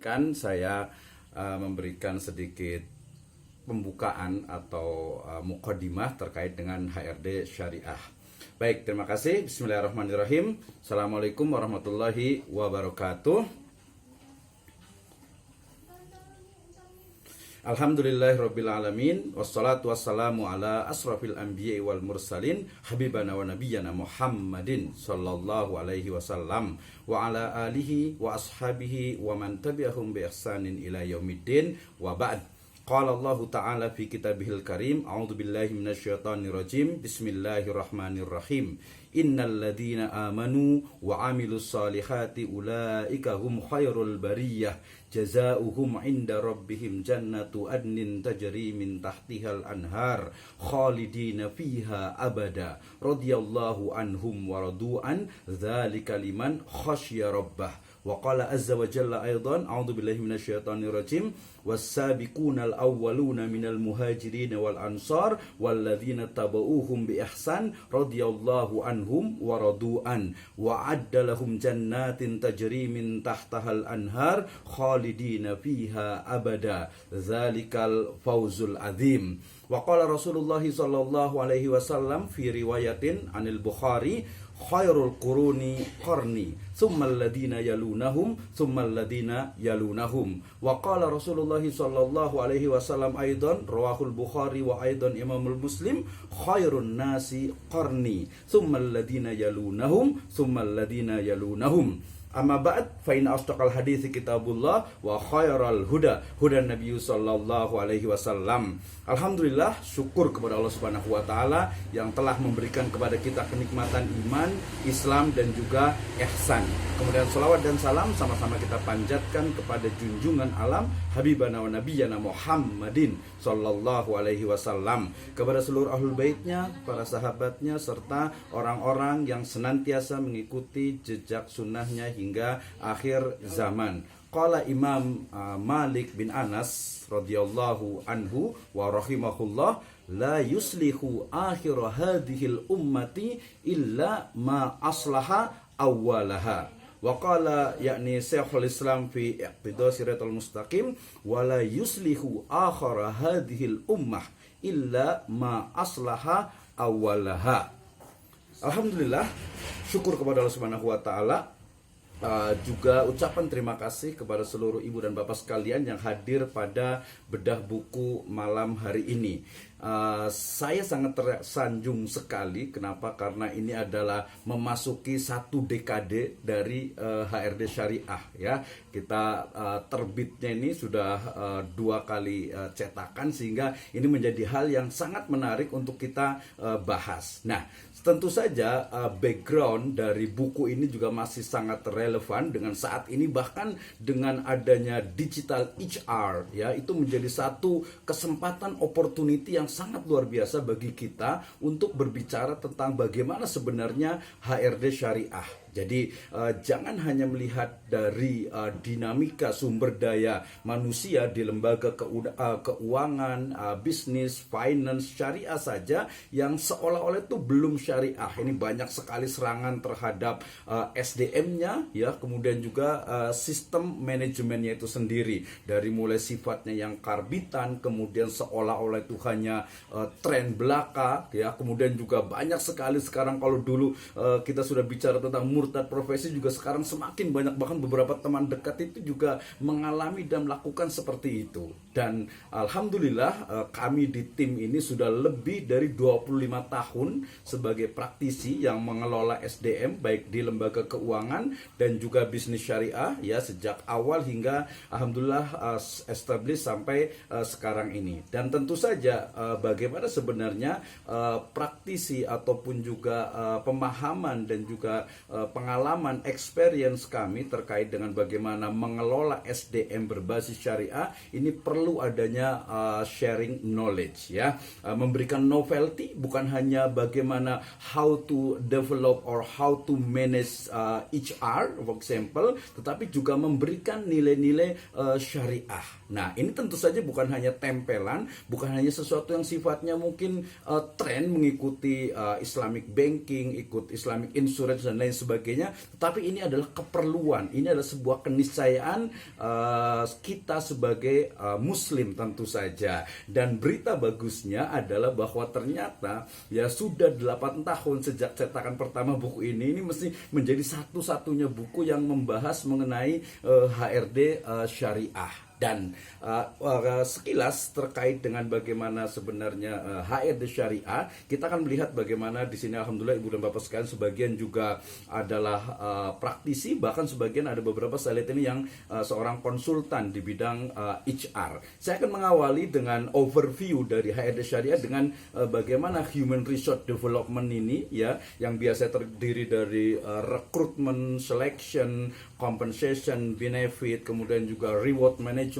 izinkan saya memberikan sedikit pembukaan atau muqaddimah terkait dengan HRD Syariah. Baik, terima kasih. Bismillahirrahmanirrahim. Assalamualaikum warahmatullahi wabarakatuh. Alhamdulillahirrabbilalamin. Wassalatu wassalamu ala asrafil anbiya'i wal mursalin habibana wa nabiyyana Muhammadin sallallahu alaihi wasallam wa ala alihi wa ashabihi wa man tabi'ahum bi ihsanin ila yaumiddin wa ba'd. Qala Allah Ta'ala fi kitabihil karim, a'udzu billahi minasyaitonir rajim. Bismillahirrahmanirrahim. Innal ladzina amanu wa 'amilus solihati ulaika hum khairul bariyah. Jazaohum 'inda rabbihim jannatu adnin tajri min tahtihal anhar khalidina fiha abada. Radhiyallahu anhum wa radu'an. Dzalika liman khasyya rabbah. Wa qala azza wa jalla aidan, a'udzu billahi minasyaitonir rajim. Was-sabiqunal awwaluna minal muhajirin wal ansar walladzina tabauhum bi ihsan radhiyallahu anhum wa radu'an wa adda lahum jannatin tajri min tahtahal anhar khalidina fiha abada. Dzalikal fawzul azim. Wa qala Rasulullah sallallahu alaihi wasallam fi riwayatin anil Bukhari, khairul quruni qarni tsummal ladina yalunahum tsummal ladina yalunahum. Wa qala Rasulullah sallallahu alaihi wasallam aidan, rawahul Bukhari wa aidan Imamul Muslim, khairun nasi qarni tsummal ladina yalunahum tsummal ladina yalunahum. Amma ba'd, fa inna asdaqal hadithi kitabullah wa khairal huda hudan nabiyyu sallallahu alaihi wasallam. Alhamdulillah, syukur kepada Allah Subhanahu wa taala yang telah memberikan kepada kita kenikmatan iman, Islam dan juga ihsan. Kemudian salawat dan salam sama-sama kita panjatkan kepada junjungan alam habibana wa nabiyyana Muhammadin sallallahu alaihi wasallam, kepada seluruh ahlul baitnya, para sahabatnya serta orang-orang yang senantiasa mengikuti jejak sunnahnya hingga akhir zaman. Qala Imam Malik bin Anas radhiyallahu anhu wa rahimahullah, la yuslihu akhir hadhil ummati illa ma aslaha awwalaha. Wa qala yakni Syekhul Islam fi Iqtidah Siratal Mustaqim, wa la yuslihu akhir hadhil ummah illa ma aslaha awwalaha. Alhamdulillah, syukur kepada Allah Subhanahu wa taala. Juga ucapan terima kasih kepada seluruh ibu dan bapak sekalian yang hadir pada bedah buku malam hari ini. Saya sangat tersanjung sekali. Kenapa? Karena ini adalah memasuki satu dekade dari HRD Syariah ya. Kita terbitnya ini sudah 2 kali cetakan, sehingga ini menjadi hal yang sangat menarik untuk kita bahas. Nah, tentu saja background dari buku ini juga masih sangat relevan dengan saat ini, bahkan dengan adanya digital HR ya, itu menjadi satu kesempatan opportunity yang sangat luar biasa bagi kita untuk berbicara tentang bagaimana sebenarnya HRD Syariah. Jadi jangan hanya melihat dari dinamika sumber daya manusia di lembaga keuangan, bisnis, finance, syariah saja yang seolah-olah itu belum syariah. Ini banyak sekali serangan terhadap SDM-nya ya, kemudian juga sistem manajemennya itu sendiri, dari mulai sifatnya yang karbitan, kemudian seolah-olah itu hanya tren belaka ya, kemudian juga banyak sekali sekarang. Kalau dulu kita sudah bicara tentang murtad profesi, juga sekarang semakin banyak, bahkan beberapa teman dekat itu juga mengalami dan melakukan seperti itu. Dan alhamdulillah kami di tim ini sudah lebih dari 25 tahun sebagai praktisi yang mengelola SDM baik di lembaga keuangan dan juga bisnis syariah ya, sejak awal hingga alhamdulillah establish sampai sekarang ini. Dan tentu saja bagaimana sebenarnya praktisi ataupun juga pemahaman dan juga pengalaman experience kami terkait dengan bagaimana mengelola SDM berbasis syariah ini perlu adanya sharing knowledge ya, memberikan novelty, bukan hanya bagaimana how to develop or how to manage HR for example, tetapi juga memberikan nilai-nilai syariah. Nah, ini tentu saja bukan hanya tempelan, bukan hanya sesuatu yang sifatnya mungkin tren mengikuti Islamic banking, ikut Islamic insurance dan lain sebagainya. sebagainya, tetapi ini adalah keperluan, ini adalah sebuah keniscayaan kita sebagai muslim tentu saja. Dan berita bagusnya adalah bahwa ternyata ya sudah 8 tahun sejak cetakan pertama buku ini mesti menjadi satu-satunya buku yang membahas mengenai HRD syariah. Dan sekilas terkait dengan bagaimana sebenarnya HRD syariah, kita akan melihat bagaimana di sini alhamdulillah Ibu dan Bapak sekalian sebagian juga adalah praktisi, bahkan sebagian ada beberapa saya lihat ini yang seorang konsultan di bidang HR. Saya akan mengawali dengan overview dari HRD syariah dengan bagaimana human resource development ini ya, yang biasa terdiri dari recruitment, selection, compensation, benefit, kemudian juga reward management,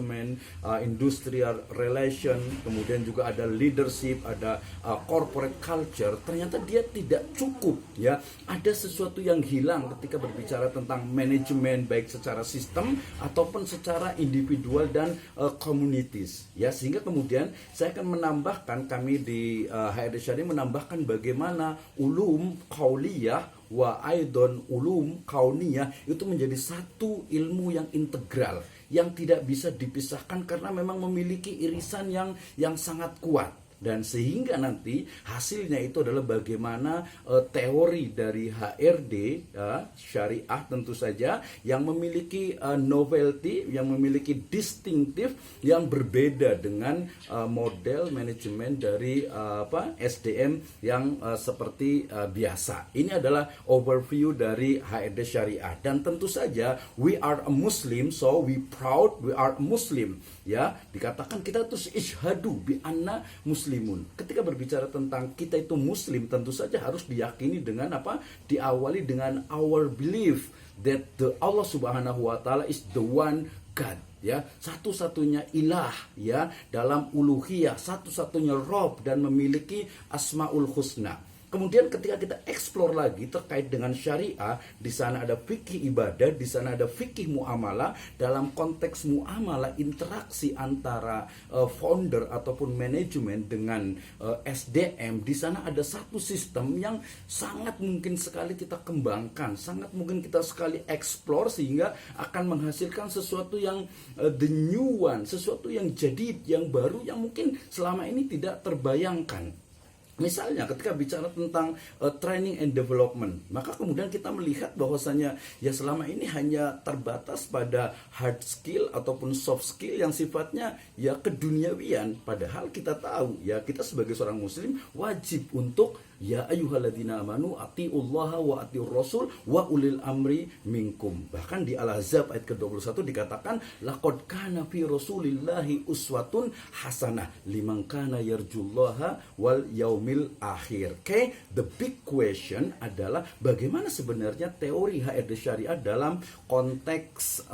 industrial relation, kemudian juga ada leadership, ada corporate culture. Ternyata dia tidak cukup ya. Ada sesuatu yang hilang ketika berbicara tentang manajemen, baik secara sistem ataupun secara individual dan communities ya. Sehingga kemudian saya akan menambahkan, kami di HRD Syariah menambahkan bagaimana ulum qauliyah wa aidon ulum kauniyah itu menjadi satu ilmu yang integral, yang tidak bisa dipisahkan karena memang memiliki irisan yang sangat kuat. Dan sehingga nanti hasilnya itu adalah bagaimana teori dari HRD syariah tentu saja yang memiliki novelty, yang memiliki distinctive, yang berbeda dengan model manajemen dari SDM yang seperti biasa. Ini adalah overview dari HRD syariah. Dan tentu saja we are a Muslim, so we proud we are a Muslim. Ya, dikatakan kita terus isyhadu bi anna muslimun. Ketika berbicara tentang kita itu muslim, tentu saja harus diyakini dengan apa? Diawali dengan our belief that the Allah Subhanahu wa taala is the one God, ya, satu-satunya ilah ya dalam uluhiyah, satu-satunya Rob dan memiliki asmaul husna. Kemudian ketika kita explore lagi terkait dengan syariah, di sana ada fikih ibadah, di sana ada fikih muamalah. Dalam konteks muamalah, interaksi antara founder ataupun manajemen dengan SDM, di sana ada satu sistem yang sangat mungkin sekali kita kembangkan, sangat mungkin kita sekali explore sehingga akan menghasilkan sesuatu yang the new one, sesuatu yang jadid, yang baru, yang mungkin selama ini tidak terbayangkan. Misalnya ketika bicara tentang training and development, maka kemudian kita melihat bahwasanya ya selama ini hanya terbatas pada hard skill ataupun soft skill yang sifatnya ya keduniawian. Padahal kita tahu ya kita sebagai seorang muslim wajib untuk ya ayyuhalladzina amanu atiullaha wa atiur rasul wa ulil amri minkum. Bahkan di Al-Ahzab ayat ke-21 dikatakan laqad kana fi rasulillahi uswatun hasanah liman kana yarjullaha wal yaumil akhir. Okay? The big question adalah bagaimana sebenarnya teori HRD syariah dalam konteks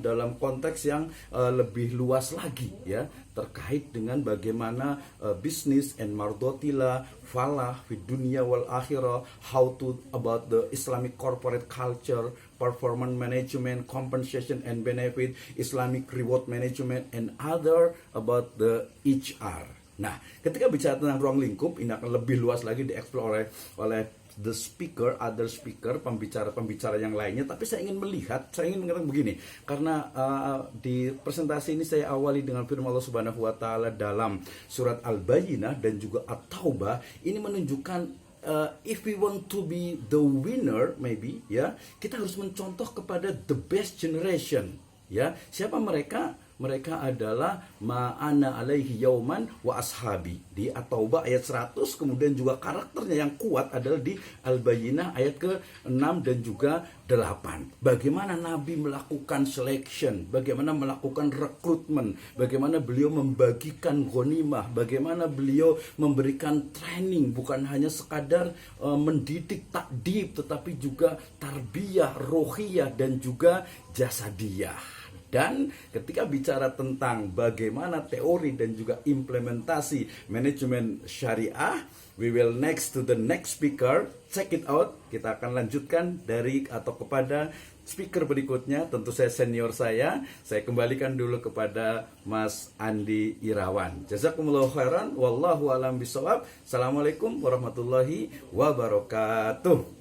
dalam konteks yang lebih luas lagi ya, terkait dengan bagaimana bisnis and mardotila falah di dunia wal akhirah, how to about the Islamic corporate culture, performance management, compensation and benefit, Islamic reward management, and other about the HR. Nah, ketika bicara tentang ruang lingkup, ini akan lebih luas lagi dieksplor oleh the speaker, other speaker, pembicara-pembicara yang lainnya. Tapi saya ingin mengatakan begini, karena di presentasi ini saya awali dengan firman Allah Subhanahu wa taala dalam surat Al-Bayyinah dan juga At-Taubah. Ini menunjukkan if we want to be the winner, maybe ya, kita harus mencontoh kepada the best generation. Ya, siapa mereka? Mereka adalah ma'ana alaihi yauman wa ashabi di At-Taubah ayat 100. Kemudian juga karakternya yang kuat adalah di Al-Bayyinah ayat ke-6 dan juga 8. Bagaimana Nabi melakukan selection, bagaimana melakukan rekrutmen, bagaimana beliau membagikan ghanimah, bagaimana beliau memberikan training, bukan hanya sekadar mendidik takdib, tetapi juga tarbiyah, rohiyah dan juga jasadiyah. Dan ketika bicara tentang bagaimana teori dan juga implementasi manajemen syariah, we will next to the next speaker. Check it out. Kita akan lanjutkan dari atau kepada speaker berikutnya. Tentu saya senior saya kembalikan dulu kepada Mas Andi Irawan. Jazakumullahu khairan. Wallahu alam bisawab. Assalamualaikum warahmatullahi wabarakatuh.